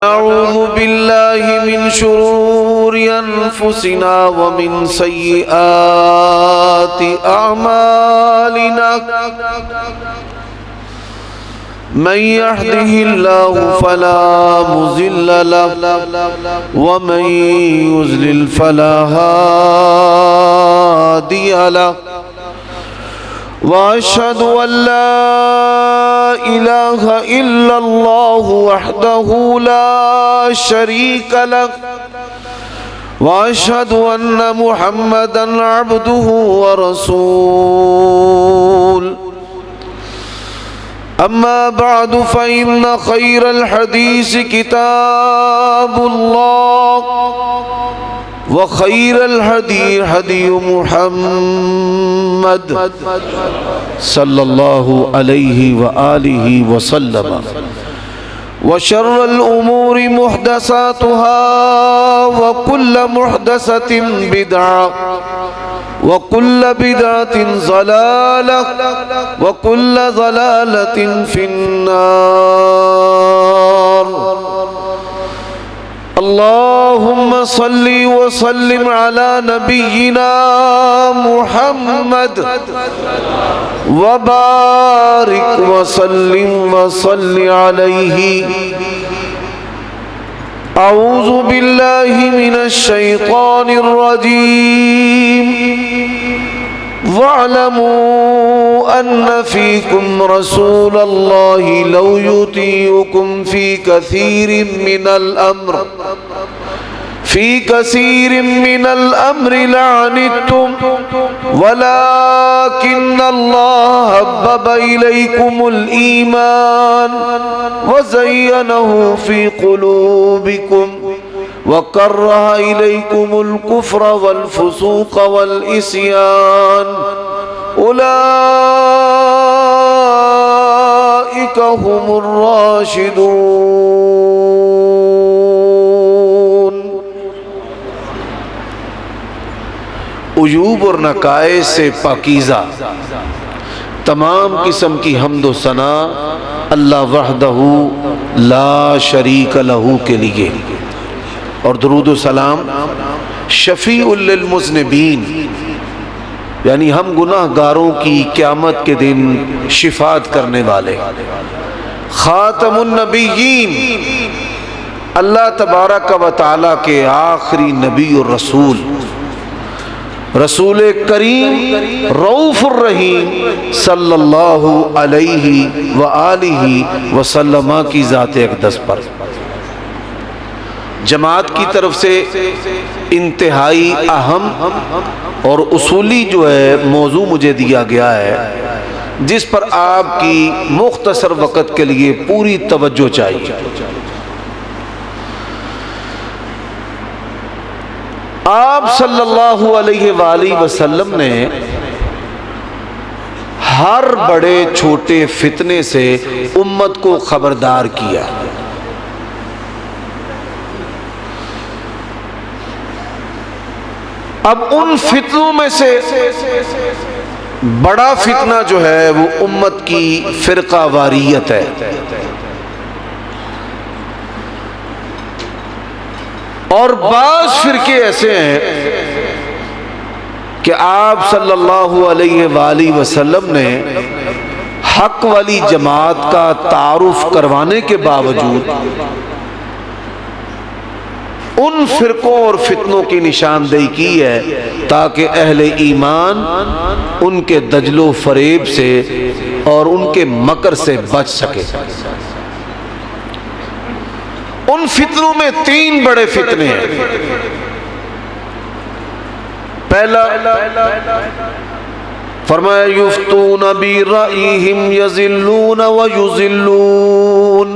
ونعوذ بالله من شرور أنفسنا ومن سيئات أعمالنا من يهده الله فلا مضل له ومن يضلل فلا هادي له وأشهد أن لا إله إلا الله وحده لا شريك له وأشهد أن محمدًا عبده ورسوله أما بعد فإن خير الحديث كتاب الله وخير الهدي هدي محمد صلى الله عليه وآله وسلم وشر الأمور محدثاتها وكل محدثة بدعة وكل بدعة ضلالة وكل ضلالة في النار اللهم صل وسلم على نبينا محمد وبارك وسلم وصل عليه. أعوذ بالله من الشيطان الرجيم. واعلموا أن فيكم رسول الله لو يطيعكم في كثير من الأمر لعنتم ولكن الله حبب إليكم الإيمان وزينه في قلوبكم وكره إليكم الكفر والفسوق والعصيان أولئك هم الراشدون. عیوب اور نقائص سے پاکیزہ تمام قسم کی حمد و ثنا اللہ وحدہ لا شریک لہ کے لیے، اور درود و سلام شفیع للمذنبین یعنی ہم گناہ گاروں کی قیامت کے دن شفاعت کرنے والے خاتم النبیین اللہ تبارک و تعالیٰ کے آخری نبی اور رسول کریم رؤوف الرحیم صلی اللہ علیہ وآلہ وسلم کی ذات اقدس پر جماعت کی طرف سے انتہائی اہم اور اصولی جو ہے موضوع مجھے دیا گیا ہے، جس پر آپ کی مختصر وقت کے لیے پوری توجہ چاہیے. آپ صلی اللہ علیہ وآلہ وسلم نے ہر بڑے چھوٹے فتنے سے امت کو خبردار کیا. اب ان فتنوں میں سے بڑا فتنہ جو ہے وہ امت کی فرقہ واریت ہے. اور بعض فرقے ایسے ہیں کہ آپ صلی اللہ علیہ وآلہ وسلم نے حق والی جماعت کا تعارف کروانے کے باوجود ان فرقوں اور فتنوں کی نشاندہی کی ہے تاکہ اہل ایمان ان کے دجل و فریب سے اور ان کے مکر سے بچ سکے. ان فتنوں میں 3 بڑے فتنے ہیں. پہلا فرمایا یفتون برأیہم یضلون ویضلون،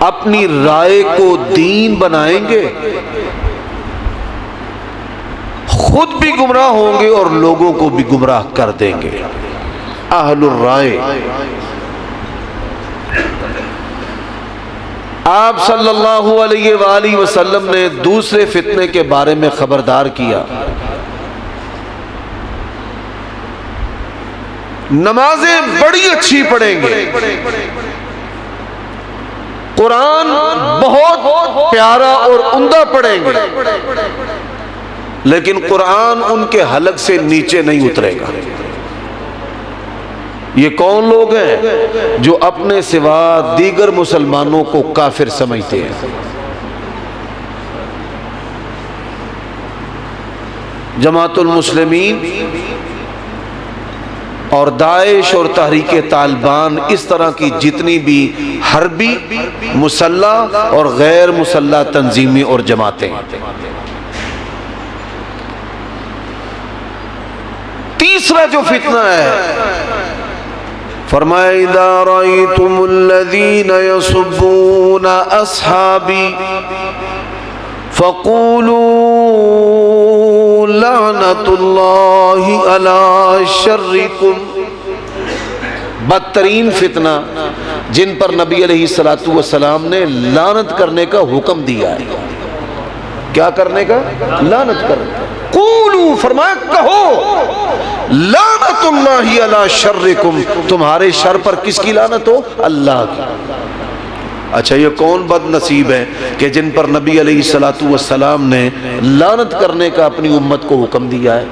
اپنی رائے کو دین بنائیں گے، خود بھی گمراہ ہوں گے اور لوگوں کو بھی گمراہ کر دیں گے. اہل الرائے. آپ صلی اللہ علیہ وآلہ وسلم نے دوسرے فتنے کے بارے میں خبردار کیا. نمازیں بڑی اچھی پڑھیں گے قرآن بہت پیارا اور عمدہ پڑھیں گے، لیکن قرآن ان کے حلق سے نیچے نہیں اترے گا۔ یہ کون لوگ ہیں جو اپنے سوا دیگر مسلمانوں کو کافر سمجھتے ہیں؟ جماعت المسلمین اور داعش اور تحریک طالبان اس طرح کی جتنی بھی حربی، مسلح اور غیر مسلح تنظیمیں اور جماعتیں، تیسرا جو فتنہ ہے، فرمایا اذا رأيتم الذين يسبون اصحابي فقولوا لعنت اللہ علی شرکم۔ بدترین فتنہ جن پر نبی علیہ السلام نے لعنت کرنے کا حکم دیا ہے۔ کیا کرنے کا؟ لعنت کرنے کا۔ قولوا، فرمایا کہو، لعنت اللہ علی شرکم، تمہارے شر پر کس کی لعنت ہو؟ اللہ کی۔ اچھا، یہ کون بد نصیب ہے کہ جن پر نبی علیہ السلام نے لعنت کرنے کا اپنی امت کو حکم دیا ہے؟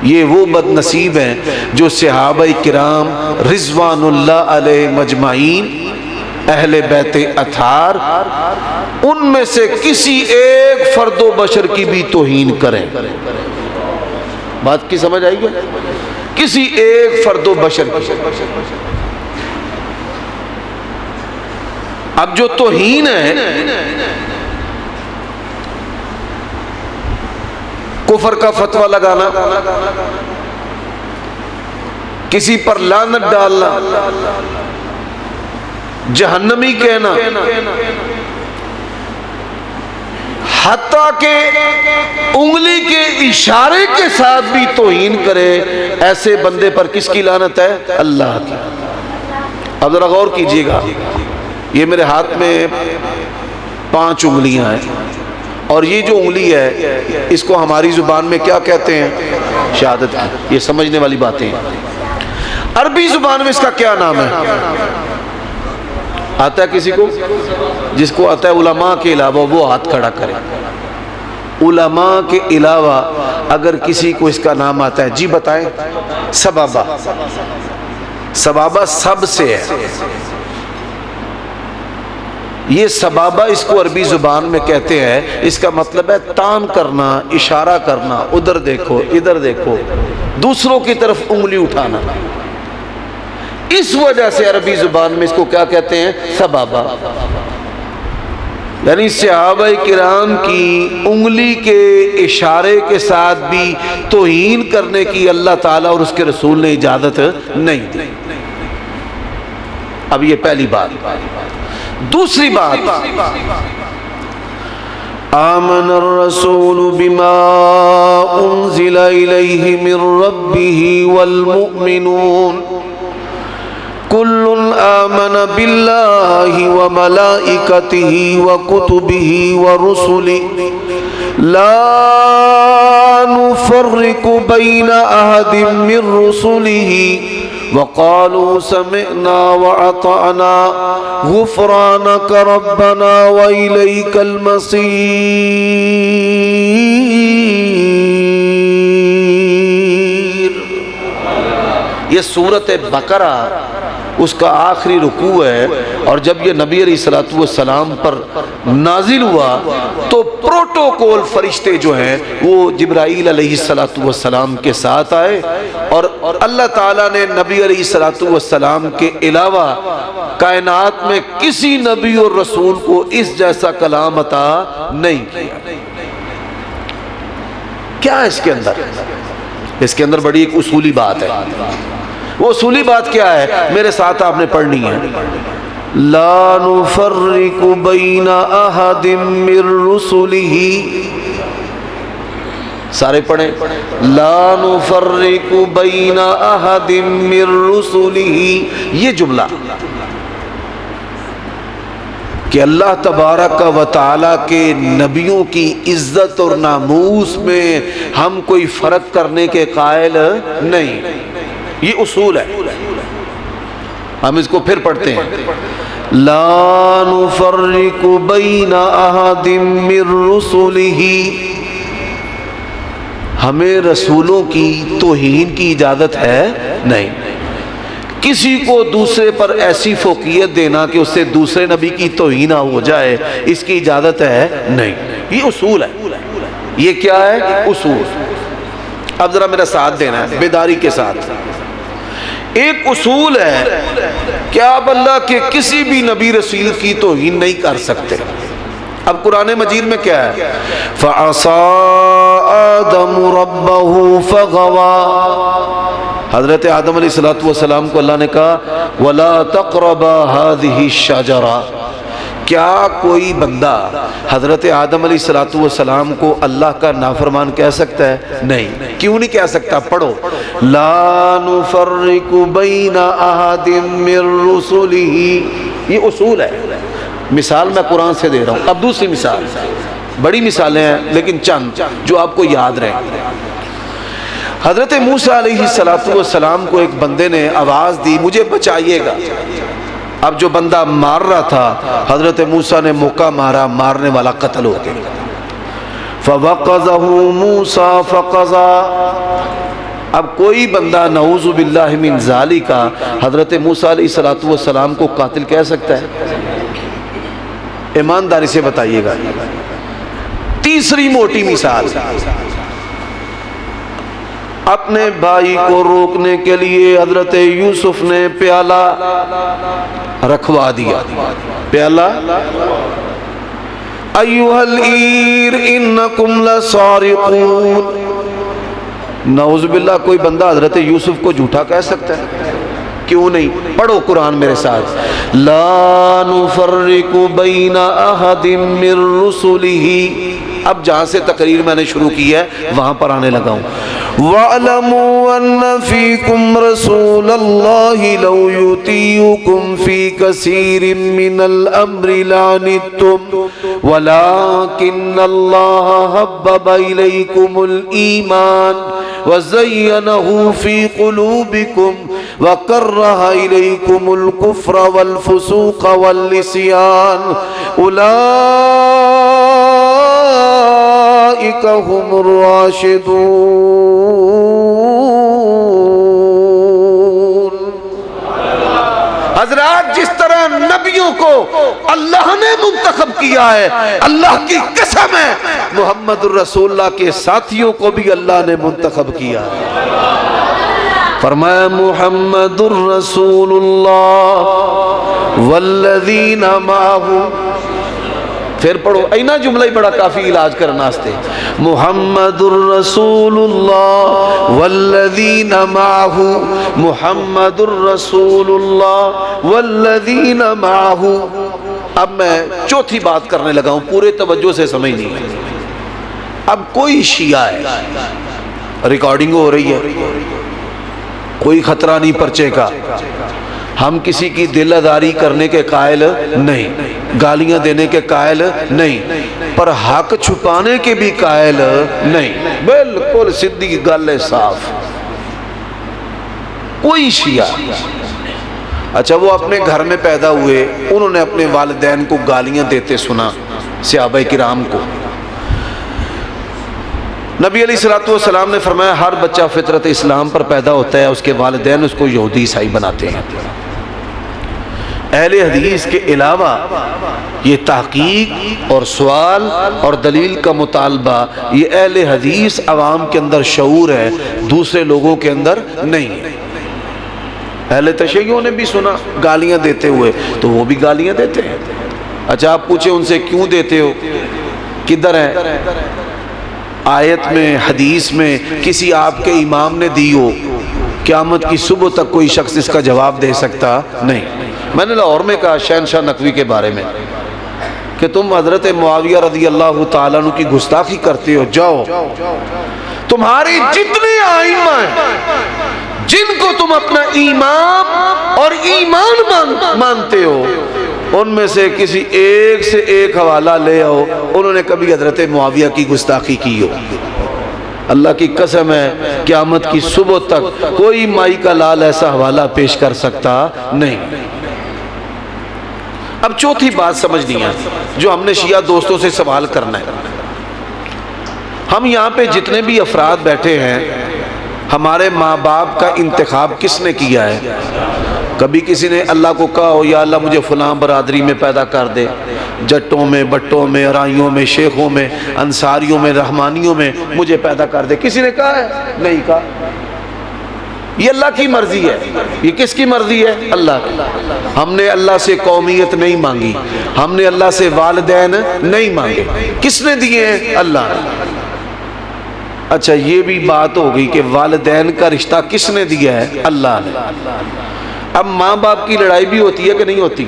یہ وہ بد نصیب ہیں جو صحابہ کرام رضوان اللہ علیہ مجمعین، اہل بیت اطہار، ان میں سے کسی ایک فرد و بشر کی بھی توہین کریں۔ بات کی سمجھ آئی گی؟ کسی ایک فرد و بشر کی۔ اب جو توہین ہے، کفر کا فتویٰ لگانا، کسی پر لعنت ڈالنا، جہنمی کہنا، حتیٰ کہ انگلی کے اشارے کے ساتھ بھی توہین کرے، ایسے بندے پر کس کی لعنت ہے؟ اللہ کی۔ اب ذرا غور کیجئے گا، یہ میرے ہاتھ میں 5 انگلیاں ہیں، اور یہ جو انگلی ہے اس کو ہماری زبان میں کیا کہتے ہیں؟ شہادت کی۔ یہ سمجھنے والی باتیں ہیں۔ عربی زبان میں اس کا کیا نام ہے؟ آتا ہے کسی کو؟ جس کو آتا ہے علماء کے علاوہ وہ ہاتھ کھڑا کرے۔ علماء کے علاوہ اگر کسی کو اس کا نام آتا ہے، جی بتائیں۔ سبابہ۔ سبابہ سب سے ہے۔ یہ سبابہ اس کو عربی زبان میں کہتے ہیں، اس کا مطلب ہے تان کرنا، اشارہ کرنا، ادھر دیکھو، ادھر دیکھو، دوسروں کی طرف انگلی اٹھانا۔ اس وجہ سے عربی زبان میں اس کو کیا کہتے ہیں؟ سبابہ۔ یعنی صحابہ کرام کی انگلی کے اشارے کے ساتھ بھی توہین کرنے کی اللہ تعالیٰ اور اس کے رسول نے اجازت نہیں دی۔ اب یہ پہلی بات۔ دوسری بات، آمن الرسول بما انزل الیہ من ربہ والمؤمنون کل آمن باللہ وملائکتہ وکتبہ ورسلہ لا نفرق بین احد من رسلہ وقالوا سمعنا وأطعنا غفرانك ربنا وإليك المصير۔ یہ سورۃ بقرہ اس کا آخری رکوع ہے، اور جب یہ نبی علیہ السلام پر نازل ہوا تو پروٹوکول فرشتے جو ہیں وہ جبرائیل علیہ السلام کے ساتھ آئے، اور اللہ تعالیٰ نے نبی علیہ السلام کے علاوہ کائنات میں کسی نبی اور رسول کو اس جیسا کلام عطا نہیں کیا۔ کیا ہے اس کے اندر؟ اس کے اندر بڑی ایک اصولی بات ہے۔ وہ اصولی بات کیا ہے؟ میرے ساتھ آپ نے پڑھنی ہے۔ لا نفرق بین احد من رسلہ، سارے پڑھیں، لا نفرق بین احد من رسلہ۔ یہ جملہ کہ اللہ تبارک و تعالیٰ کے نبیوں کی عزت اور ناموس میں ہم کوئی فرق کرنے کے قائل نہیں، یہ اصول ہے۔ ہم اس کو پھر پڑھتے ہیں۔ لا نفرق بین احد من رسلہ، ہمیں رسولوں کی توہین کی اجازت ہے نہیں، کسی کو دوسرے پر ایسی فوقیت دینا کہ اس سے دوسرے نبی کی توہین ہو جائے، اس کی اجازت ہے نہیں۔ یہ اصول ہے، یہ کیا ہے؟ اصول۔ اب ذرا میرا ساتھ دینا ہے بیداری کے ساتھ۔ ایک اصول ہے کہ آپ اللہ کے کسی بھی نبی رسول کی توہین نہیں کر سکتے۔ اب قرآن مجید میں کیا ہے؟ فَعَصَىٰ آدَمُ رَبَّهُ فَغَوَىٰ، حضرت آدم علیہ السلام کو اللہ نے کہا وَلَا تَقْرَبَا هَذِهِ الشَّجَرَةَ، کیا کوئی بندہ حضرت آدم علیہ السلام کو اللہ کا نافرمان کہہ سکتا ہے؟ نہیں۔ کیوں نہیں کہہ سکتا؟ پڑھو، لا نفرق بین احد من رسلہ، یہ اصول ہے۔ مثال میں قرآن سے دے رہا ہوں۔ اب دوسری مثال، بڑی مثالیں ہیں لیکن چند جو آپ کو یاد رہیں۔ حضرت موسیٰ علیہ السلام کو ایک بندے نے آواز دی مجھے بچائیے گا۔ اب جو بندہ مار رہا تھا حضرت موسیٰ نے موقع مارا، مارنے والا قتل ہو گیا۔ فَوَقَظَهُ مُوسَىٰ فَقَضَىٰ، اب کوئی بندہ نعوذ باللہ من ذالک حضرت موسیٰ علیہ السلام کو قاتل کہہ سکتا ہے؟ ایمانداری سے بتائیے گا۔ تیسری موٹی مثال، اپنے بھائی کو روکنے کے لیے حضرت یوسف نے پیالہ رکھوا دیا۔ پیالہ، ایھا العیر انکم لسارقون، نعوذ باللہ کوئی بندہ حضرت یوسف کو جھوٹا کہہ سکتا ہے؟ کیوں نہیں؟ پڑھو قرآن میرے ساتھ، لا نفرق بین احد من رسلہ، اب جہاں سے تقریر میں نے شروع کی ہے وہاں پر آنے لگا ہوں۔ وَاعْلَمُوا أَنَّ فِيكُمْ رَسُولَ اللَّهِ لَوْ يُطِيعُكُمْ فِي كَثِيرٍ مِّنَ الْأَمْرِ لَعَنِتُّمْ وَلَٰكِنَّ اللَّهَ حَبَّبَ إِلَيْكُمُ الْإِيمَانَ وَزَيَّنَهُ فِي قُلُوبِكُمْ وَكَرَّهَ إِلَيْكُمُ الْكُفْرَ وَالْفُسُوقَ وَالْعِصْيَانَ أُولَٰئِكَ هُمُ الراشدون۔ حضرات، جس طرح نبیوں کو اللہ نے منتخب کیا ہے، اللہ کی قسم ہے محمد الرسول اللہ کے ساتھیوں کو بھی اللہ نے منتخب کیا ہے۔ فرمایا محمد الرسول اللہ والذین معہ، پھر پڑھو، اینا جملہ ہی بڑا کافی علاج کرنا آستے، محمد الرسول اللہ والذین معہ، محمد الرسول اللہ والذین معہ۔ اب میں چوتھی بات کرنے لگا ہوں، پورے توجہ سے سمجھنی ہے۔ اب کوئی شیعہ ہے، ریکارڈنگ ہو رہی ہے، کوئی خطرہ نہیں پرچے کا، ہم کسی کی دل آزاری کرنے کے قائل نہیں، گالیاں دینے کے قائل نہیں، پر حق چھپانے کے بھی قائل نہیں، بالکل سیدھی گل ہے، صاف۔ کوئی شیعہ، اچھا وہ اپنے گھر میں پیدا ہوئے، انہوں نے اپنے والدین کو گالیاں دیتے سنا، صحابہ کرام کو۔ نبی علیہ السلام نے فرمایا ہر بچہ فطرت اسلام پر پیدا ہوتا ہے، اس کے والدین اس کو یہودی عیسائی بناتے ہیں۔ اہل حدیث کے علاوہ یہ تحقیق اور سوال اور دلیل کا مطالبہ، یہ اہل حدیث عوام کے اندر شعور ہے، دوسرے لوگوں کے اندر نہیں ہے۔ اہل تشیعوں نے بھی سنا گالیاں دیتے ہوئے، تو وہ بھی گالیاں دیتے ہیں۔ اچھا آپ پوچھیں ان سے کیوں دیتے ہو، کدھر ہے آیت میں، حدیث میں، کسی آپ کے امام نے دی ہو؟ قیامت کی صبح تک کوئی شخص اس کا جواب دے سکتا نہیں۔ میں نے لاہور میں کہا شہنشاہ نقوی کے بارے میں کہ تم حضرت معاویہ رضی اللہ تعالیٰ عنہ کی گستاخی کرتے ہو، جاؤ تمہاری جتنے آئمہ ہیں جن کو تم اپنا امام اور ایمان مانتے ہو، ان میں سے کسی ایک سے ایک حوالہ لے آؤ انہوں نے کبھی حضرت معاویہ کی گستاخی کی ہو۔ اللہ کی قسم ہے قیامت کی صبح تک کوئی مائی کا لال ایسا حوالہ پیش کر سکتا نہیں۔ اب چوتھی بات سمجھنی ہے جو ہم نے شیعہ دوستوں سے سوال کرنا ہے. ہم یہاں پہ جتنے بھی افراد بیٹھے ہیں، ہمارے ماں باپ کا انتخاب کس نے کیا ہے؟ کبھی کسی نے اللہ کو کہا ہو یا اللہ مجھے فلاں برادری میں پیدا کر دے، جٹوں میں، بٹوں میں، ارائیوں میں، شیخوں میں، انصاریوں میں، رحمانیوں میں مجھے پیدا کر دے؟ کسی نے کہا ہے؟ نہیں کہا. یہ اللہ کی مرضی ہے. یہ کس کی مرضی ہے؟ اللہ کی. ہم نے اللہ سے قومیت نہیں مانگی، ہم نے اللہ سے والدین نہیں مانگے. کس نے دیے ہیں؟ اللہ. اچھا یہ بھی بات ہو گئی کہ والدین کا رشتہ کس نے دیا ہے؟ اللہ نے. اب ماں باپ کی لڑائی بھی ہوتی ہے کہ نہیں ہوتی؟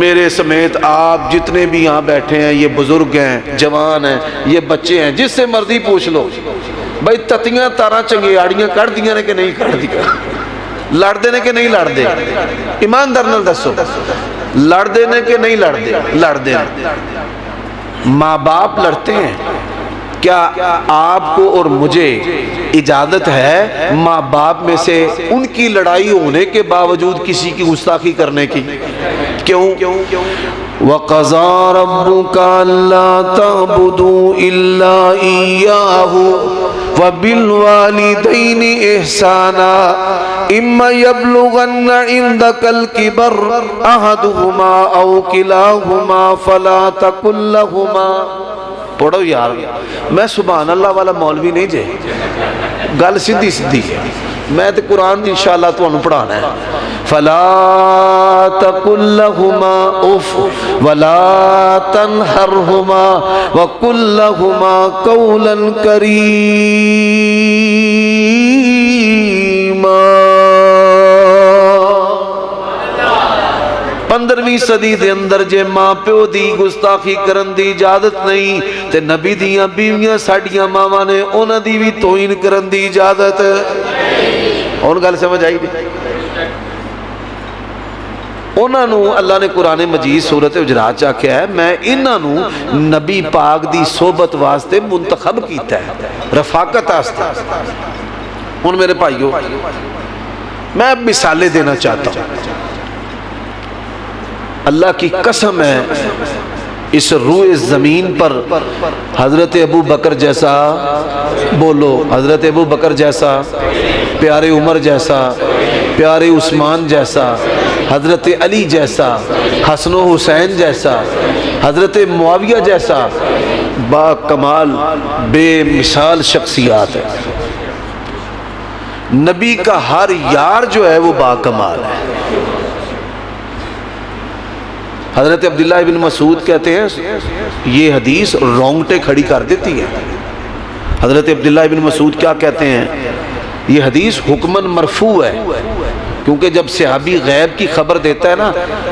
میرے سمیت آپ جتنے بھی یہاں بیٹھے ہیں، یہ بزرگ ہیں، جوان ہیں، یہ بچے ہیں، جس سے مرضی پوچھ لو بھائی تتیاں تارا چنگیاڑیاں کر دیا نے کہ نہیں کر دیا؟ لڑ دے نے کہ نہیں لڑ دے؟ ایماندار نال دسو، لڑ دے نے کہ نہیں لڑ دے؟ لڑ دے. ماں باپ لڑتے ہیں. کیا آپ کو اور مجھے اجازت ہے ماں باپ میں سے ان کی لڑائی ہونے کے باوجود کسی کی گستاخی کرنے کی؟ کیوں؟ وَقَضَىٰ رَبُّكَ أَلَّا تَعْبُدُوا إِلَّا إِيَّاهُ وَبِالْوَالِدَيْنِ إِحْسَانًا إِمَّا يَبْلُغَنَّ عِندَكَ الْكِبَرَ أَحَدُهُمَا أَوْ كِلَاهُمَا فَلَا تَقُل لَّهُمَا. پڑھو یار، میں سبحان اللہ والا مولوی نہیں جے، گل سیدھی سیدھی ہے. میں تو قرآن انشاءاللہ تو انہوں پڑھانا ہے. فَلَا تَقُل لَّهُمَا اُفٍّ وَلَا تَنْهَرْهُمَا وَقُل لَّهُمَا قَوْلًا كَرِيمًا. 15ویں صدی دے اندر جے ماں پیو دی گستاخی کرن دی اجازت نہیں تے نبی دیاں بیویاں ساڈیاں ماواں نے انہاں دی بھی توہین کرن دی اجازت اور گل سمجھ آئی دی. انہاں نو اللہ نے قرآن مجید سورۃ حجرات چ آکھیا ہے میں انہاں نو نبی پاک دی صحبت واسطے منتخب کیتا ہے، رفاقت واسطے. ہن میرے بھائیو میں اب مثالیں دینا چاہتا ہوں. اللہ کی قسم ہے اس روئے زمین پر حضرت ابو بکر جیسا، بولو حضرت ابو بکر جیسا، پیارے عمر جیسا، پیارے عثمان جیسا، حضرت علی جیسا، حسن و حسین جیسا، حضرت معاویہ جیسا با کمال بے مثال شخصیات ہے. نبی کا ہر یار جو ہے وہ با کمال ہے. حضرت عبداللہ ابن مسعود کہتے ہیں یہ حدیث رونگٹے کھڑی کر دیتی ہے. حضرت عبداللہ ابن مسعود کیا کہتے ہیں؟ یہ حدیث حکماً مرفوع ہے، کیونکہ جب صحابی غیب کی خبر دیتا ہے نا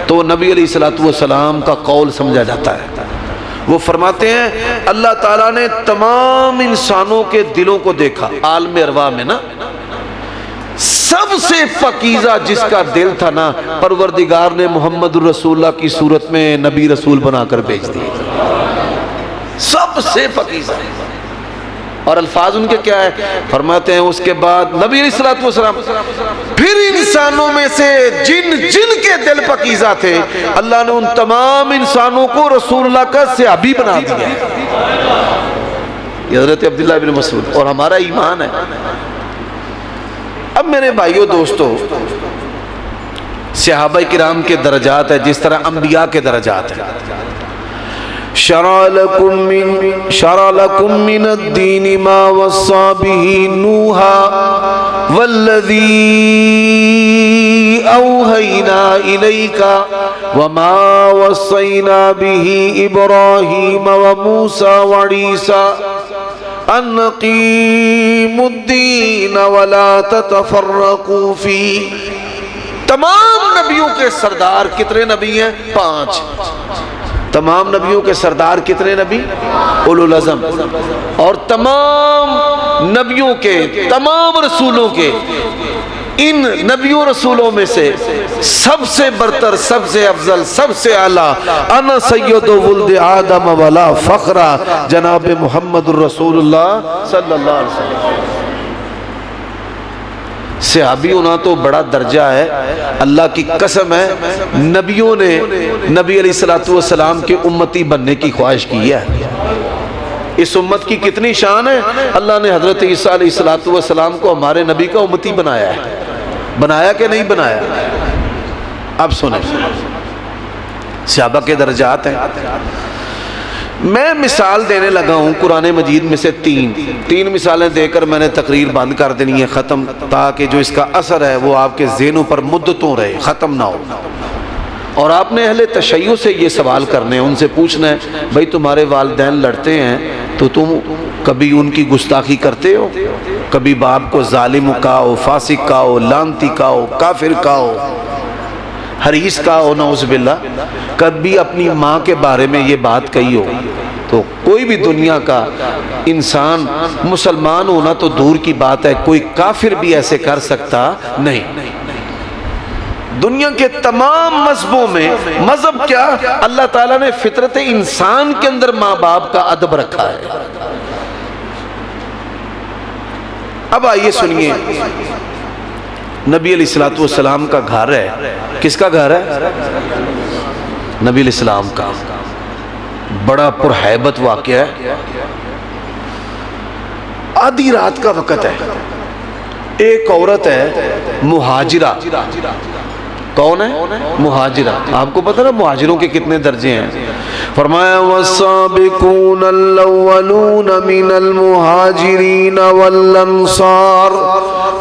تو نبی علیہ السلام کا قول سمجھا جاتا ہے. وہ فرماتے ہیں اللہ تعالیٰ نے تمام انسانوں کے دلوں کو دیکھا، عالم ارواح میں نا سب سے پاکیزہ جس کا دل تھا نا پروردگار نے محمد الرسول اللہ کی صورت میں نبی رسول بنا کر بھیج دیا. سب سے پاکیزہ. اور الفاظ ان کے کیا ہے؟ فرماتے ہیں اس کے بعد نبی علیہ السلام پھر انسانوں میں سے جن کے دل پاکیزہ تھے اللہ نے ان تمام انسانوں کو رسول اللہ کا صحابی بنا دیا. یہ حضرت عبداللہ بن مسعود اور ہمارا ایمان ہے. اب میرے بھائیوں دوستو صحابہ کرام کے درجات ہے جس طرح انبیاء کے درجات ہیں. شرع لکم من الدین ما وصى به نوحا والذی اوحینا الیک وما وصینا به ابراہیم وموسیٰ وعیسیٰ ان اقیموا الدین ولا تتفرقوا فیہ. تمام نبیوں کے سردار کتنے نبی ہیں؟ 5. تمام نبیوں کے سردار کتنے نبی؟ اولو العزم. اور تمام نبیوں کے تمام رسولوں کے ان نبیوں رسولوں میں سے سب سے برتر، سب سے افضل، سب سے اعلیٰ انا سید ولد آدم ولا فخرا جناب محمد الرسول اللہ صلی اللہ علیہ وسلم. صحابی ہونا تو بڑا درجہ ہے، اللہ کی قسم ہے نبیوں نے نبی علیہ الصلوۃ والسلام کے امتی بننے کی خواہش کی ہے۔ اس امت کی کتنی شان ہے، اللہ نے حضرت عیسیٰ علیہ الصلوۃ والسلام کو ہمارے نبی کا امتی بنایا ہے، بنایا کہ نہیں بنایا؟ اب سنیں صحابہ کے درجات ہیں۔ میں مثال دینے لگا ہوں قرآن مجید میں سے تین مثالیں دے کر میں نے تقریر بند کر دینی ہے، ختم، تاکہ جو اس کا اثر ہے وہ آپ کے ذہنوں پر مدتوں رہے، ختم نہ ہو۔ اور آپ نے اہل تشیع سے یہ سوال کرنے ہیں، ان سے پوچھنا ہے بھئی تمہارے والدین لڑتے ہیں تو تم کبھی ان کی گستاخی کرتے ہو؟ کبھی باپ کو ظالم کہو، فاسق کہو، لعنتی کہو، کافر کہو، حریص کہو، نعوذ باللہ؟ کبھی اپنی ماں کے بارے میں یہ بات کہی ہو؟ تو کوئی بھی دنیا کا انسان، مسلمان ہونا تو دور کی بات ہے، کوئی کافر بھی ایسے کر سکتا نہیں۔ دنیا کے تمام مذہبوں میں، مذہب کیا، اللہ تعالیٰ نے فطرت انسان کے اندر ماں باپ کا ادب رکھا ہے۔ اب آئیے سنیے، نبی علیہ الصلوۃ والسلام کا گھر ہے، کس کا گھر ہے؟ نبی علیہ السلام کا۔ بڑا پرہیبت واقعہ ہے، آدھی رات کا وقت ہے، ایک عورت ہے مہاجرہ۔ کون ہے؟ مہاجرہ۔ آپ کو پتہ نا مہاجروں کے کتنے درجے ہیں؟ فرمایا والسابقون الاولون من المہاجرین والانصار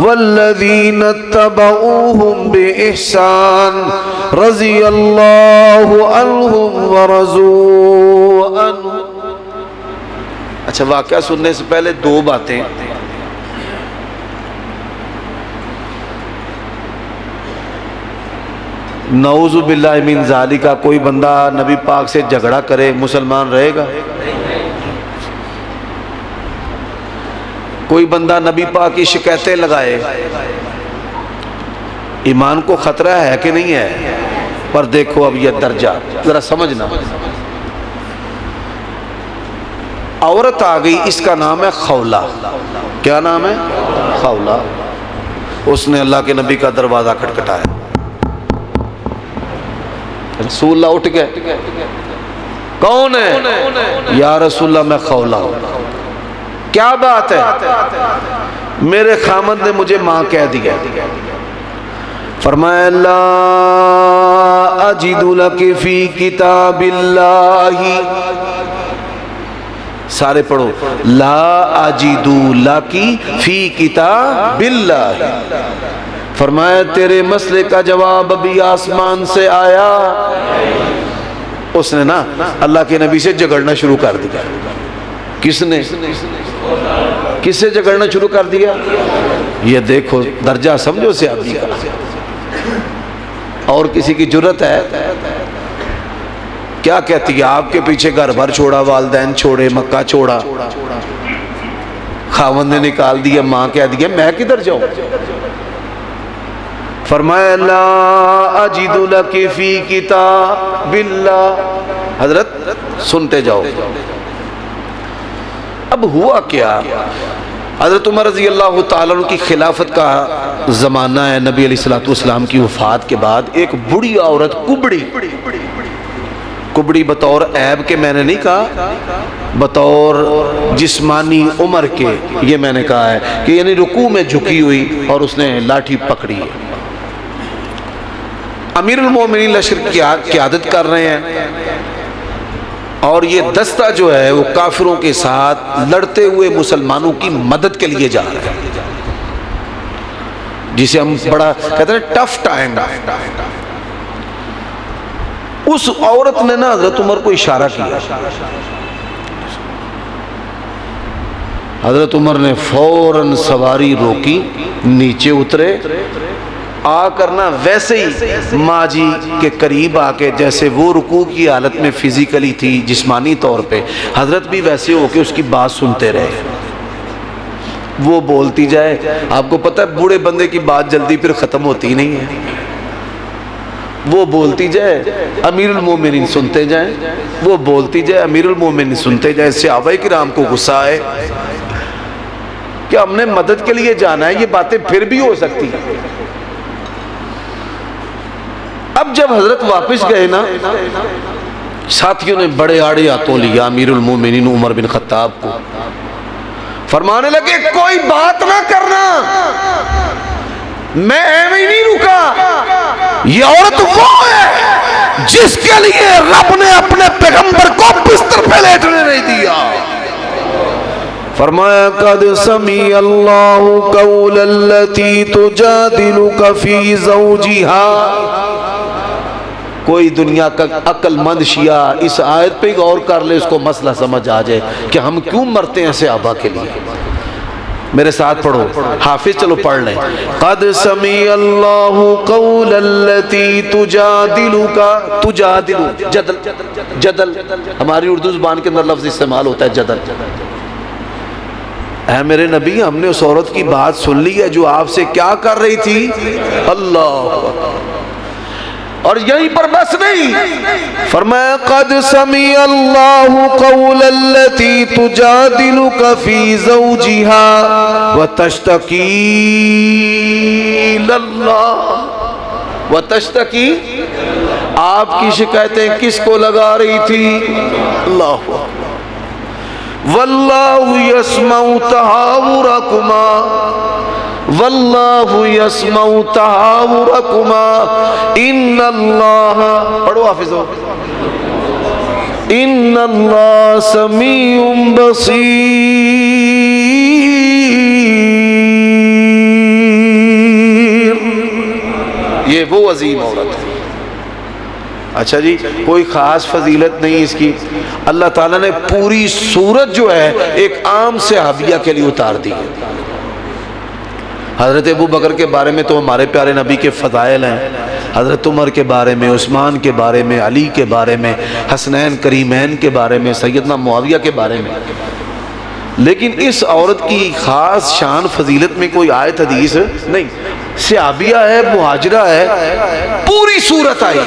والذین اتبعوهم بإحسان رضی اللہ عنہم ورضوا عنہ۔ اچھا، واقعہ سننے سے پہلے دو باتیں۔ نعوذ باللہ من ذالک، کوئی بندہ نبی پاک سے جھگڑا کرے مسلمان رہے گا؟ کوئی بندہ نبی پاک کی شکایتیں لگائے، ایمان کو خطرہ ہے کہ نہیں ہے؟ پر دیکھو اب یہ درجہ ذرا سمجھنا۔ عورت آ گئی، اس کا نام ہے خولہ۔ کیا نام ہے؟ خولہ۔ اس نے اللہ کے نبی کا دروازہ کھٹکھٹایا، رسول اللہ اٹھ گئے، کون ہے؟ یا رسول اللہ میں خولہ ہوں۔ کیا بات ہے؟ میرے خامد نے مجھے ماں کہہ دیا۔ فرمایا لا اجد لک فی کتاب اللہ، سارے پڑھو، لا اجد لک فی کتاب اللہ۔ فرمایا تیرے مسئلے کا جواب ابھی آسمان سے آیا۔ اس نے نا اللہ کے نبی سے جھگڑنا شروع کر دیا۔ کس نے؟ کس سے جھگڑنا شروع کر دیا؟ یہ دیکھو درجہ سمجھو صحابی کا۔ اور کسی کی جرت ہے؟ کیا کہتی ہے؟ آپ کے پیچھے گھر بھر چھوڑا، والدین چھوڑے، مکہ چھوڑا، خاوند نے نکال دیا، ماں کہہ دیا میں کدھر جاؤں؟ فرمایا لا اجد لک فی کتاب اللہ۔ حضرت سنتے جاؤ، اب ہوا کیا؟ حضرت عمر رضی اللہ تعالیٰ عنہ کی خلافت کا زمانہ ہے، نبی علیہ الصلوۃ والسلام کی وفات کے بعد ایک بڑی عورت، کبڑی بطور عیب کے میں نے نہیں کہا، بطور جسمانی عمر کے یہ میں نے کہا ہے کہ یعنی رکوع میں جھکی ہوئی اور اس نے لاٹھی پکڑی ہے۔ امیر المومنین لشکر کی قیادت کر رہے ہیں، اور یہ دستہ جو ہے وہ کافروں کے ساتھ لڑتے ہوئے مسلمانوں کی مدد کے لیے جا رہا ہے، جسے ہم بڑا کہتے ہیں ٹف ٹائم۔ اس عورت نے نا حضرت عمر کو اشارہ کیا، حضرت عمر نے فوراً سواری روکی، نیچے اترے، آ کرنا ویسے ہی ماں جی کے قریب آ کے جیسے وہ رکوع کی حالت میں فزیکلی تھی، جسمانی طور پہ، حضرت بھی ویسے ہو کے اس کی بات سنتے رہے۔ وہ بولتی جائے، آپ کو پتہ ہے بوڑھے بندے کی بات جلدی پھر ختم ہوتی نہیں ہے، وہ بولتی جائے امیر المومنین سنتے جائیں، وہ بولتی جائے امیر المومنین سنتے جائے۔ صحابہ کرام کو غصہ آئے کہ ہم نے مدد کے لیے جانا ہے، یہ باتیں پھر بھی ہو سکتی ہیں۔ اب جب حضرت واپس گئے نا، ساتھیوں نے بڑے آڑے ہاتھوں لیا امیر المومنین عمر بن خطاب کو، فرمانے لگے کوئی بات نہ کرنا، میں ایویں ہی نہیں رکا، یہ عورت وہ ہے جس کے لیے رب نے اپنے پیغمبر کو بستر پہ لیٹنے نہیں دیا۔ فرمایا قد سمع اللہ قول التی تجادلک فی زوجہا۔ کوئی دنیا کا عقل مند شیعہ اس آیت پہ غور کر لے، اس کو مسئلہ سمجھ آ جائے کہ ہم کیوں مرتے ہیں صحابہ کے لیے۔ میرے ساتھ پڑھو، حافظ چلو پڑھ لیں۔ قد سمع اللہ قول التی تجادلک، تجادل جدل، جدل ہماری اردو زبان کے اندر لفظ استعمال ہوتا ہے جدل۔ اے میرے نبی، ہم نے اس عورت کی بات سن لی ہے جو آپ سے کیا کر رہی تھی، اللہ، اور یہیں پر بس نہیں، فرمایا قد سمع اللہ قول التی تجادلک فی زوجہا وتشتکی اللہ، وتشتکی، آپ کی شکایتیں کس کو لگا رہی تھی، اللہ، واللہ یسمع تحاورکما، واللہ یسمع تحاورکما ان اللہ، پڑھو حافظو، ان اللہ سمیع بصیر۔ یہ وہ عظیم عورت ہے۔ اچھا جی، کوئی خاص فضیلت نہیں اس کی، اللہ تعالیٰ نے پوری صورت جو ہے ایک عام صحابیہ کے لیے اتار دی ہے۔ حضرت ابو بکر کے بارے میں تو ہمارے پیارے نبی کے فضائل ہیں، حضرت عمر کے بارے میں، عثمان کے بارے میں، علی کے بارے میں، حسنین کریمین کے بارے میں، سیدنا معاویہ کے بارے میں، لیکن اس عورت کی خاص شان فضیلت میں کوئی آیت حدیث نہیں۔ صحابیہ ہے، مہاجرہ ہے، پوری صورت آئی۔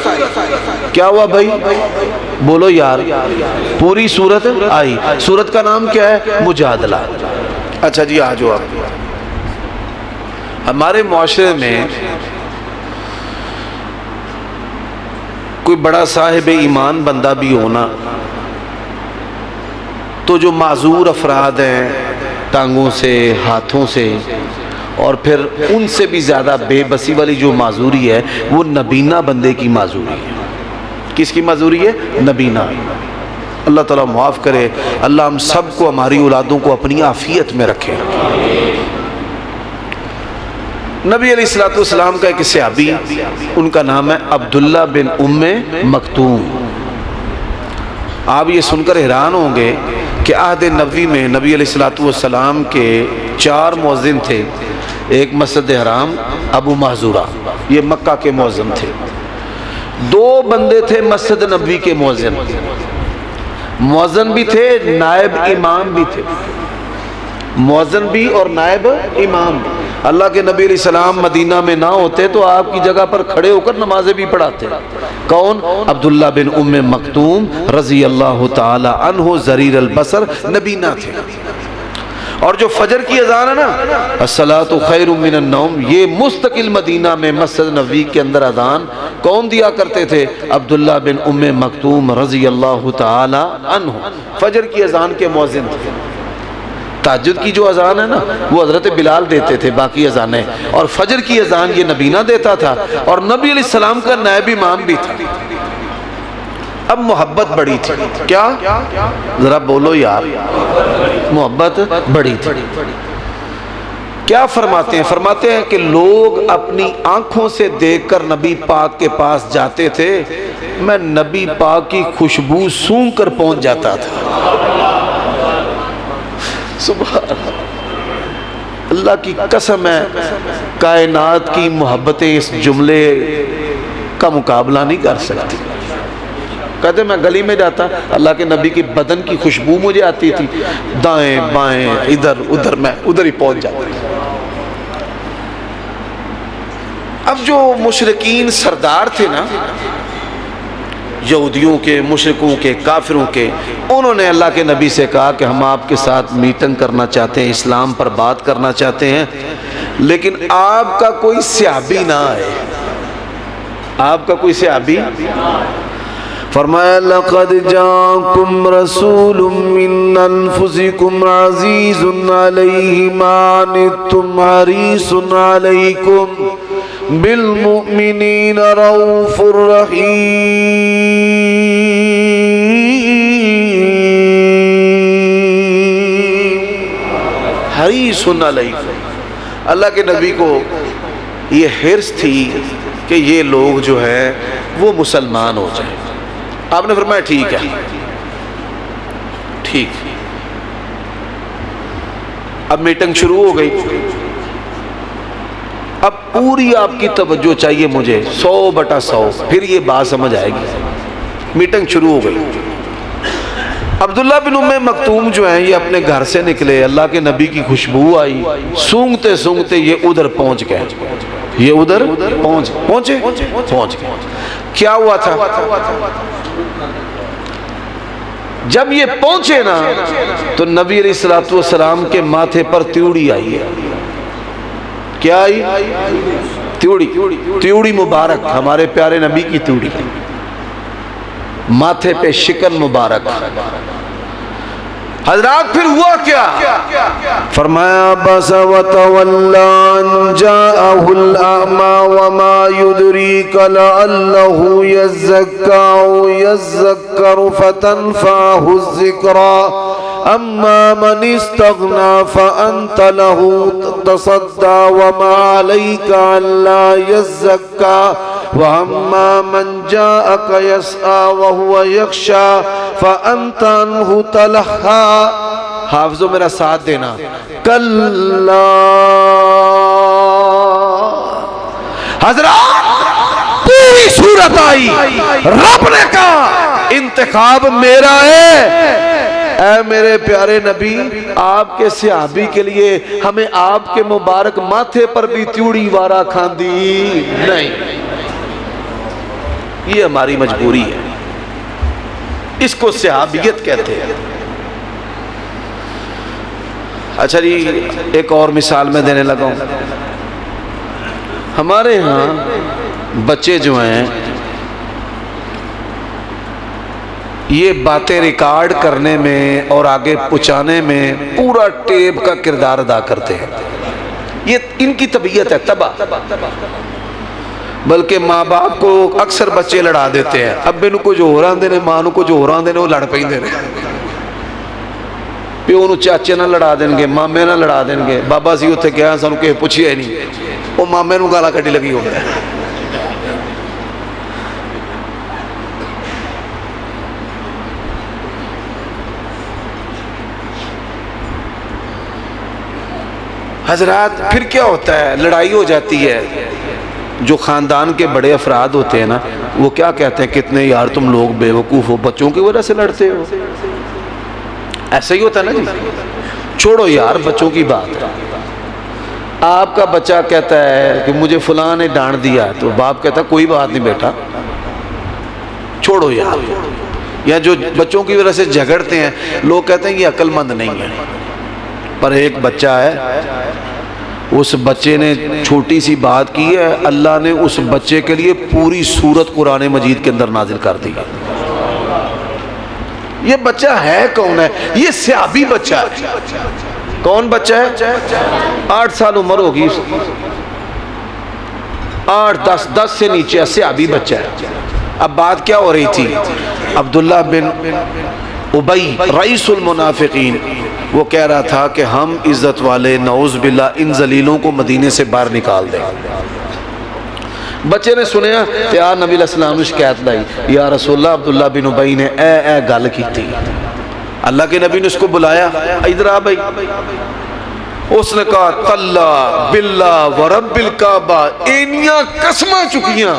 کیا ہوا بھائی، بولو یار، پوری صورت آئی۔ صورت کا نام کیا ہے، مجادلہ۔ اچھا جی، آ جاؤ آپ۔ ہمارے معاشرے میں کوئی بڑا صاحب ایمان بندہ بھی ہونا تو جو معذور افراد ہیں ٹانگوں سے، ہاتھوں سے، اور پھر ان سے بھی زیادہ بے بسی والی جو معذوری ہے وہ نبینہ بندے کی معذوری ہے۔ کس کی معذوری ہے، نبینہ۔ اللہ تعالیٰ معاف کرے، اللہ ہم سب کو، ہماری اولادوں کو اپنی عافیت میں رکھے۔ نبی علیہ السلام کا ایک صحابی، ان کا نام ہے عبداللہ بن ام مکتوم۔ آپ یہ سن کر حیران ہوں گے کہ عہد نبوی میں نبی علیہ السلام کے 4 مؤذن تھے۔ ایک مسجد حرام ابو محذورہ، یہ مکہ کے مؤذن تھے۔ 2 بندے تھے مسجد نبوی کے مؤذن، مؤذن بھی تھے، نائب امام بھی تھے، مؤذن بھی اور نائب امام بھی۔ اللہ کے نبی علیہ السلام مدینہ میں نہ ہوتے تو آپ کی جگہ پر کھڑے ہو کر نمازیں بھی پڑھاتے۔ کون؟ عبداللہ بن ام مکتوم رضی اللہ تعالی عنہ، زریر البصر، نبینہ تھے۔ اور جو فجر کی اذان ہے نا، الصلاۃ خیر من النوم، یہ مستقل مدینہ میں مسجد نبوی کے اندر اذان کون دیا کرتے تھے؟ عبداللہ بن ام مکتوم رضی اللہ تعالی عنہ، فجر کی اذان کے مؤذن تھے۔ تہجد کی جو اذان ہے نا وہ حضرت بلال دیتے تھے، باقی اذانیں، اور فجر کی اذان یہ نبینہ دیتا تھا، اور نبی علیہ السلام کا نائب امام بھی تھا۔ اب محبت بڑی تھی، کیا؟ ذرا بولو یار، محبت بڑی تھی۔ کیا فرماتے ہیں؟ فرماتے ہیں کہ لوگ اپنی آنکھوں سے دیکھ کر نبی پاک کے پاس جاتے تھے، میں نبی پاک کی خوشبو سونگھ کر پہنچ جاتا تھا۔ سبحان اللہ کی قسم ہے، کائنات کی محبتیں اس جملے کا مقابلہ نہیں کر سکتی۔ کہتے میں گلی میں جاتا، اللہ کے نبی کی بدن کی خوشبو مجھے آتی تھی، دائیں بائیں ادھر ادھر، میں ادھر ہی پہنچ جاتا۔ اب جو مشرکین سردار تھے نا، یہودیوں کے، مشرکوں کے، کافروں کے، انہوں نے اللہ کے نبی سے کہا کہ ہم آپ کے ساتھ میٹنگ کرنا چاہتے ہیں، اسلام پر بات کرنا چاہتے ہیں، لیکن آپ کا کوئی صحابی نہ آئے، آپ کا کوئی صحابی۔ فرمایا لقد جاءکم رسول من انفسکم عزیز علیہ ما عنتم حریص علیکم بالمؤمنین رؤوف رحیم۔ حریص علیکم، اللہ کے نبی کو یہ حرص تھی کہ یہ لوگ جو ہے وہ مسلمان ہو جائیں۔ آپ نے فرمایا ٹھیک ہے، ٹھیک۔ اب میٹنگ شروع ہو گئی، اب پوری آپ کی توجہ چاہیے مجھے، 100/100، پھر یہ بات سمجھ آئے گی۔ میٹنگ شروع ہو گئی۔ عبداللہ بن ام مکتوم جو ہیں یہ اپنے گھر سے نکلے، اللہ کے نبی کی خوشبو آئی، سونگتے سونگتے یہ ادھر پہنچ گئے، یہ ادھر پہنچے۔ کیا ہوا تھا؟ جب یہ پہنچے نا تو نبی علیہ السلام کے ماتھے پر تیوڑی آئی ہے۔ کیا آئی؟ تیوڑی مبارک، ہمارے پیارے نبی کی تیوڑی، ماتھے پہ شکن مبارک۔ حضرات پھر ہوا کیا؟ فرمایا بس وتولى ان جاءه الاعمى وما يدريك لعله يزكى او يذكر فتنفعه الذكرى اما من استغنى فانت له تصدى وما عليك الا يزكى واما من جاءك يسعى وهو يخشى فانت عنه تلهى۔ حافظو میرا ساتھ دینا، کلا۔ حضرات پوری صورت آئی، رب نے کہا انتخاب میرا ہے۔ اے میرے پیارے نبی، آپ کے صحابی کے لیے ہمیں آپ کے مبارک ماتھے پر بھی تیوڑی وارا کھاندی نہیں، یہ ہماری مجبوری ہے، اس کو صحابیت کہتے ہیں۔ اچھا جی، ایک اور مثال میں دینے لگا ہوں۔ ہمارے ہاں بچے جو ہیں یہ باتیں ریکارڈ کرنے میں اور آگے پہنچانے میں پورا ٹیپ کا کردار ادا کرتے ہیں، یہ ان کی طبیعت ہے تباہ۔ بلکہ ماں باپ کو اکثر بچے لڑا دیتے ہیں، ابے نو کو جو ہو رہا نے، ماں نو کو جو ہو رہا نے، وہ لڑ پیندے نے۔ پیو نو چاچے نہ لڑا دیں گے، مامے نہ لڑا دیں گے، بابا سی اتنے گیا سانو کہ پوچھیا ہی نہیں، وہ مامے نو گالا کٹی لگی ہوتا ہے۔ حضرات پھر کیا ہوتا ہے؟ لڑائی ہو جاتی ہے۔ جو خاندان کے بڑے افراد ہوتے ہیں نا، وہ کیا کہتے ہیں، کتنے یار تم لوگ بے وقوف ہو، بچوں کی وجہ سے لڑتے ہو۔ ایسا ہی ہوتا ہے نا جی، چھوڑو یار بچوں کی بات ہے۔ آپ کا بچہ کہتا ہے کہ مجھے فلاں نے ڈانٹ دیا، تو باپ کہتا ہے کوئی بات نہیں بیٹا، چھوڑو یار۔ یا جو بچوں کی وجہ سے جھگڑتے ہیں، لوگ کہتے ہیں یہ عقل مند نہیں ہے، پر ایک بچہ ہے، اس بچے نے چھوٹی سی بات کی ہے، اللہ نے اس بچے کے لیے پوری سورت قرآن مجید کے اندر نازل کر دی۔ یہ بچہ ہے کون ہے؟ یہ صحابی بچہ ہے۔ کون بچہ ہے؟ 8 سال عمر ہوگی، 8 10 سے نیچے صحابی بچہ ہے۔ اب بات کیا ہو رہی تھی؟ عبداللہ بن ابی رئیس المنافقین وہ کہہ رہا تھا کہ ہم عزت والے نعوذ باللہ ان ذلیلوں کو مدینے سے باہر نکال دیں۔ بچے نے سنیا کہ نبی علیہ السلام نے شکایت لائی، یا رسول اللہ عبداللہ بن ابی نے اے گل کی تھی۔ اللہ کے نبی نے اس کو بلایا، ادھر آ بھائی۔ اس نے کہا تاللہ باللہ ورب الکعبہ، اینیاں قسماں چکیاں۔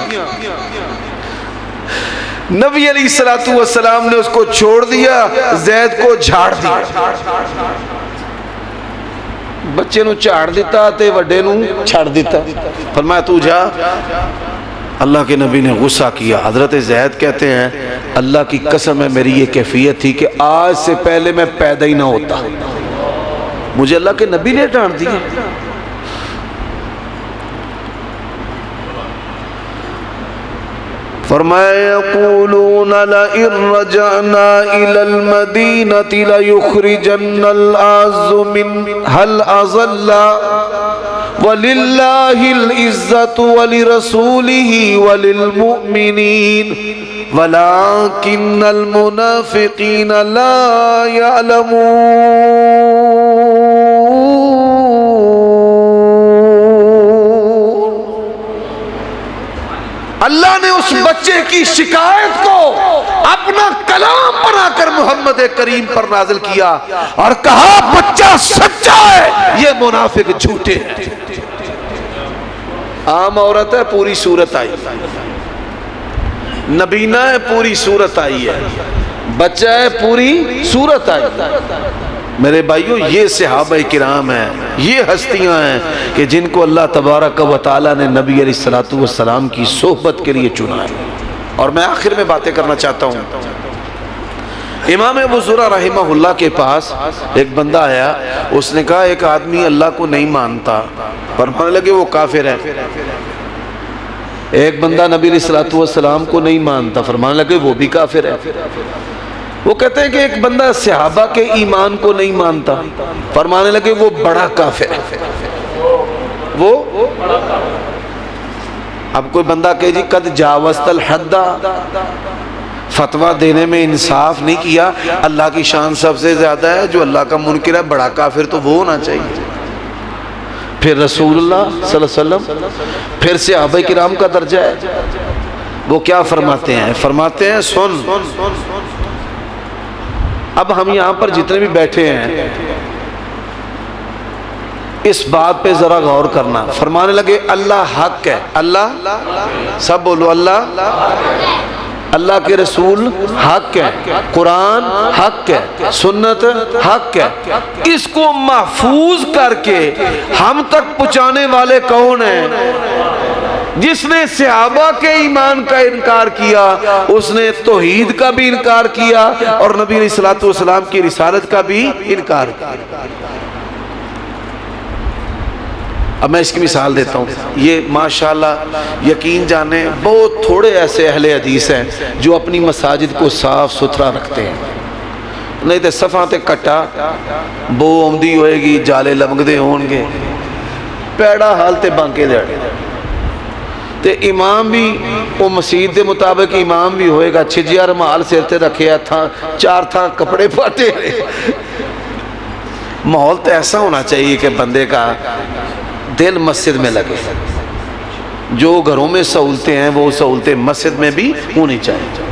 نبی علیہ السلام نے اس کو چھوڑ دیا، زید کو جھاڑ دیا۔ بچے نو جھاڑ دیتا تے وڈے نو چھڑ دیتا۔ فرمایا تو جا، اللہ کے نبی نے غصہ کیا. حضرت زید کہتے ہیں اللہ کی قسم ہے میری یہ کیفیت تھی کہ آج سے پہلے میں پیدا ہی نہ ہوتا, مجھے اللہ کے نبی نے ڈانٹ دیا. فرمایا یقولون لئن رجعنا الى المدینة لیخرجن الأعز منها الأذل وللہ العزت ولرسولہ وللمؤمنین ولكن المنافقین لا يعلمون. اللہ نے اس بچے کی شکایت کو اپنا کلام بنا کر محمد کریم پر نازل کیا اور کہا بچہ سچا ہے, یہ منافق جھوٹے ہیں. عام عورت ہے پوری صورت آئی, نبینا ہے پوری صورت آئی ہے, بچہ ہے پوری صورت آئی. میرے بھائیوں یہ صحابہ کرام ہیں, یہ ہستیاں ہیں کہ جن کو اللہ تبارک و تعالیٰ نے نبی علیہ الصلوۃ والسلام کی صحبت کے لیے چنا ہے. اور میں آخر میں باتیں کرنا چاہتا ہوں. امام ابو زرع رحمہ اللہ کے پاس ایک بندہ آیا, اس نے کہا ایک آدمی اللہ کو نہیں مانتا, فرمانے لگے وہ کافر ہے. ایک بندہ نبی علیہ الصلوۃ والسلام کو نہیں مانتا, فرمانے لگے وہ بھی کافر ہے. وہ کہتے ہیں کہ ایک بندہ صحابہ کے ایمان کو نہیں مانتا, فرمانے لگے وہ بڑا کافر ہے. وہ اب کوئی بندہ کہے جی قد جاوزت الحد, فتویٰ دینے میں انصاف نہیں کیا, اللہ کی شان سب سے زیادہ ہے, جو اللہ کا منکر ہے بڑا کافر تو وہ ہونا چاہیے. پھر رسول اللہ صلی اللہ علیہ وسلم, پھر صحابہ کرام کا درجہ ہے. وہ کیا فرماتے ہیں؟ فرماتے ہیں سن, اب ہم یہاں پر جتنے بھی بیٹھے ہیں اس بات پہ ذرا غور کرنا. فرمانے لگے اللہ حق ہے, اللہ, سب بولو اللہ, اللہ کے رسول حق ہے, قرآن حق ہے, سنت حق ہے. اس کو محفوظ کر کے ہم تک پہنچانے والے کون ہیں؟ جس نے صحابہ کے ایمان کا انکار کیا اس نے توحید کا بھی انکار کیا اور نبی علیہ الصلوۃ والسلام کی رسالت کا بھی انکار کیا. اب میں اس کی مثال دیتا ہوں. یہ ماشاءاللہ یقین جانے بہت تھوڑے ایسے اہل حدیث ہیں جو اپنی مساجد کو صاف ستھرا رکھتے ہیں, نہیں تو صفاں تے کٹا بو آمدی ہوئے گی, جالے لمگدے ہون گے, پیڑا حال تے بانکے دے تے امام بھی وہ مسجد دے مطابق امام بھی ہوئے گا, چھجیا رمال سر تے رکھے تھا, چار تھا کپڑے پھاٹے. ماحول تو ایسا ہونا چاہیے کہ بندے کا دل مسجد میں لگے. جو گھروں میں سہولتیں ہیں وہ سہولتیں مسجد میں بھی ہونی چاہیے.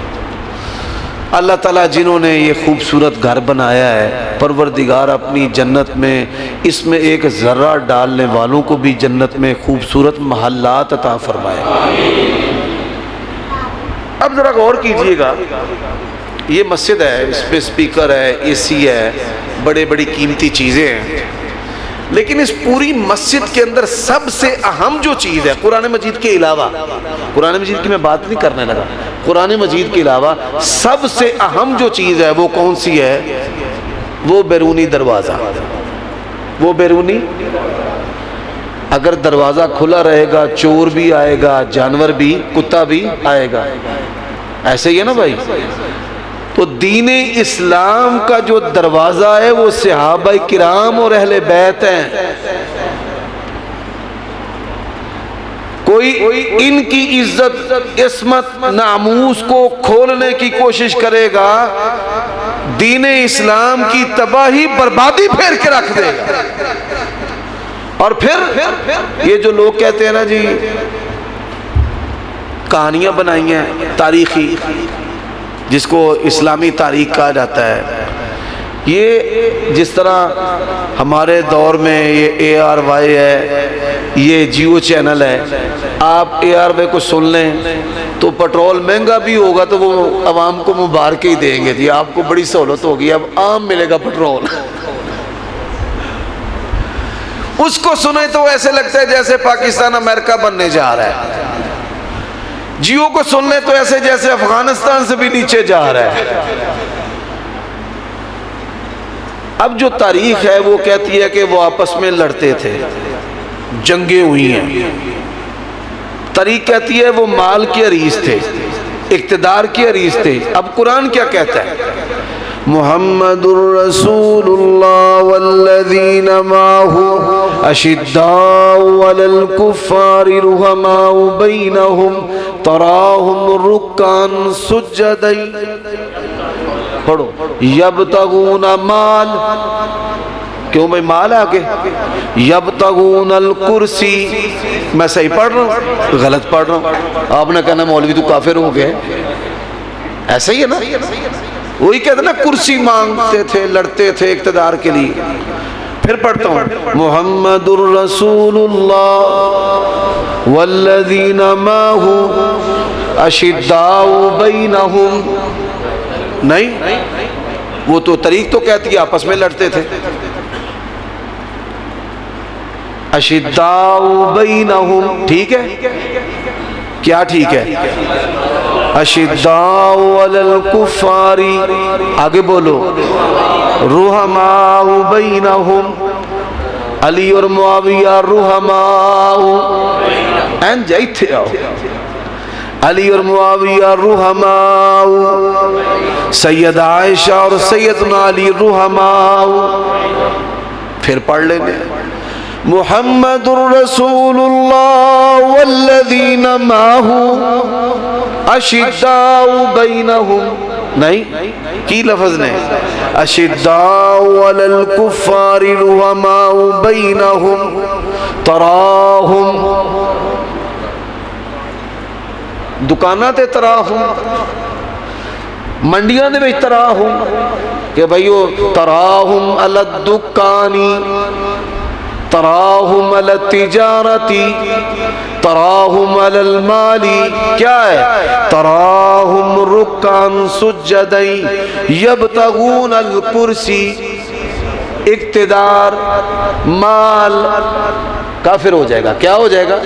اللہ تعالیٰ جنہوں نے یہ خوبصورت گھر بنایا ہے, پروردگار اپنی جنت میں اس میں ایک ذرہ ڈالنے والوں کو بھی جنت میں خوبصورت محلات عطا فرمائے. اب ذرا غور کیجئے گا, یہ مسجد ہے, اس پہ سپیکر ہے, اے سی ہے, بڑے بڑی قیمتی چیزیں ہیں, لیکن اس پوری مسجد کے اندر سب سے اہم جو چیز ہے قرآن مجید کے علاوہ, قرآن مجید کی میں بات نہیں کرنے لگا, قرآن مجید کے علاوہ سب سے اہم جو چیز ہے وہ کون سی ہے؟ وہ بیرونی دروازہ. وہ بیرونی, اگر دروازہ کھلا رہے گا چور بھی آئے گا, جانور بھی, کتا بھی آئے گا. ایسے ہی ہے نا بھائی. تو دین اسلام کا جو دروازہ ہے وہ صحابہ کرام اور اہل بیت ہیں. کوئی ان کی عزت, عصمت, ناموس کو کھولنے کی کوشش کرے گا, دین اسلام کی تباہی بربادی پھیر کے رکھ دے گا. اور پھر یہ جو لوگ کہتے ہیں نا جی کہانیاں بنائی ہیں تاریخی, جس کو اسلامی تاریخ کہا جاتا ہے, یہ جس طرح ہمارے دور میں یہ اے آر وائی ہے, یہ جیو چینل ہے, آپ اے آر وائی کو سن لیں تو پٹرول مہنگا بھی ہوگا تو وہ عوام کو مبارک ہی دیں گے, جی آپ کو بڑی سہولت ہوگی, اب عام ملے گا پٹرول. اس کو سنیں تو ایسے لگتا ہے جیسے پاکستان امریکہ بننے جا رہا ہے. جیو کو سن لیں تو ایسے جیسے افغانستان سے بھی نیچے جا رہا ہے۔ اب جو تاریخ ہے وہ کہتی ہے کہ وہ آپس میں لڑتے تھے، جنگیں ہوئی ہیں۔ تاریخ کہتی ہے وہ مال کے عریض تھے، اقتدار کے عریض تھے۔ اب قرآن کیا کہتا ہے؟ محمد الرسول اللہ والذین معہ اشداء علی الکفار رحماء بینہم تراہم رکعا سجدا پڑھو یبتغون مال، کیوں بھائی مال ہے آگے؟ یبتغون الکرسی، میں صحیح پڑھ رہا ہوں غلط پڑھ رہا ہوں؟ آپ نے کہنا مولوی تو کافر ہو گئے، ایسا ہی ہے نا؟ وہی کہتے نا کرسی مانگتے تھے، لڑتے تھے اقتدار کے لیے۔ پھر پڑھتا ہوں محمد الرسول اللہ والذین معہ اشداء بینہم، نہیں وہ تو طریق تو کہتی ہے آپس میں لڑتے تھے۔ اشداء بینہم ٹھیک ہے؟ کیا ٹھیک ہے؟ اشداء علی الکفار، آگے بولو، رحماء بینہم، علی اور معاویہ رحماء، این جائی تھے آؤ، علی اور معاویہ رحماء، سید عائشہ اور سیدنا علی رحماء۔ پھر پڑھ لیں گے محمد الرسول اللہ والذین معہ اشداء بینہم، نہیں کی لفظ نے اشداء علی الکفار رحماء بینہم تراہم، دکانہ تے تراہم، منڈیاں دے وچ تراہم، کہ بھائیو تراہم علی الدکانی، تراہم علی التجارتی، تراہم علی المالی، کیا ہے؟ تراہم رکعا سجدا یبتغون الکرسی، اقتدار، مال، کافر ہو جائے گا۔ کیا ہو جائے گا؟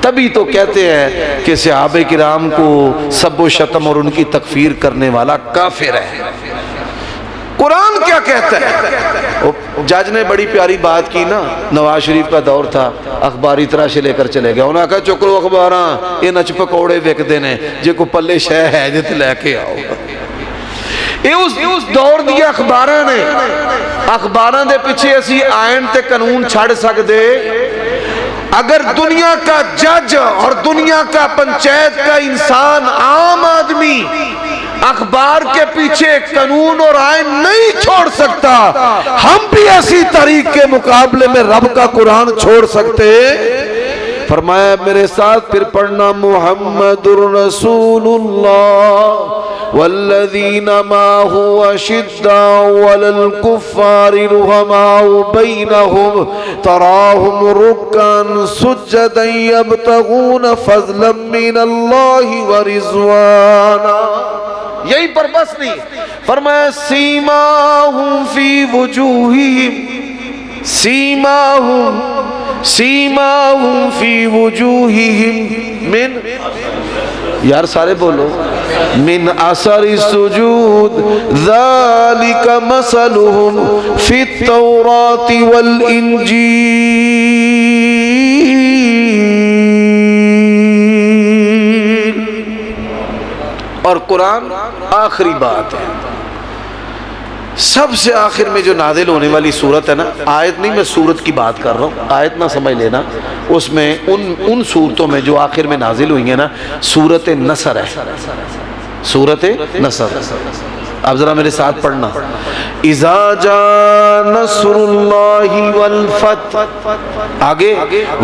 تبھی تو کہتے ہیں کہ صحابہ کرام کو سب و شتم اور ان کی تکفیر کرنے والا کافر ہے۔ قرآن کیا کہتا ہے؟ جج نے بڑی پیاری بات کی نا، نواز شریف کا دور تھا، اخباری طرح سے لے کر چلے گیا، انہوں نے کہا چکرو اخباراں یہ نچ پکوڑے وک دینے جے کو پلے شے ہے جت لے کے آؤ۔ یہ اس دور دیا اخباراں نے، اخباراں دے پیچھے اسی آئین تے قانون چھڑ سکدے؟ اگر دنیا کا جج اور دنیا کا پنچایت کا انسان، عام آدمی اخبار کے پیچھے قانون اور آئین نہیں چھوڑ سکتا، ہم بھی ایسی تاریخ کے مقابلے میں رب کا قرآن چھوڑ سکتے؟ فرمایا میرے ساتھ پھر پڑھنا محمد الرسول اللہ والذین معہ اشداء علی الکفار رحماء بینہم تراہم رکعا سجدا یبتغون فضلا من اللہ ورضوانا۔ یہی پر بس نہیں، فرمایا سیماہم فی وجوہہم، سیماہم فی وجوہہم من، یار سارے بولو، من اثر السجود ذالک مثلہم فی التوراۃ والانجیل۔ اور قرآن آخری بات ہے، سب سے آخر میں جو نازل ہونے والی صورت ہے نا، آیت نہیں میں صورت کی بات کر رہا ہوں، آیت نہ سمجھ لینا، اس میں ان صورتوں میں جو آخر میں نازل ہوئی ہیں نا، سورت نصر ہے، سورت نصر۔ اب ذرا میرے ساتھ پڑھنا، اذا جاء نصر اللہ والفتح، آگے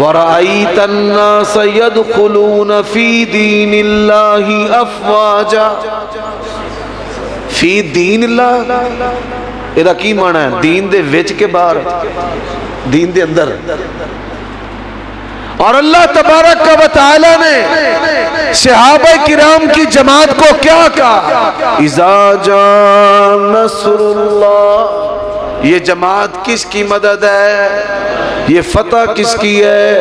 ورأیت الناس يدخلون فی دین اللہ افواجا، فی دین اللہ، یہ کی معنی ہے؟ دین دے وچ کے باہر، دین دے اندر۔ اور اللہ تبارک و تعالی نے صحابہ کرام کی جماعت کو کیا کہا؟ اذا جاء نصر اللہ، یہ جماعت کس کی مدد ہے؟ یہ فتح کس کی ہے؟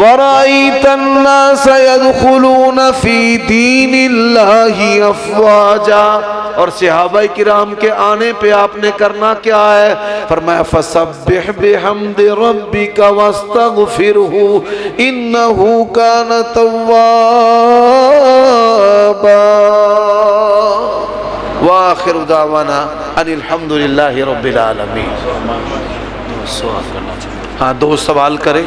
وَرَأَيْتَ النَّاسَ يَدْخُلُونَ فِي دِينِ اللَّهِ أَفْوَاجًا، اور صحابہ کرام کے آنے پہ آپ نے کرنا کیا ہے؟ فرمایا فَسَبِّحْ بِحَمْدِ رَبِّكَ وَاسْتَغْفِرْهُ إِنَّهُ كَانَ تَوَّابًا وآخر دعوانا ان الحمد للہ رب العالمین۔ ہاں 2 سوال کریں۔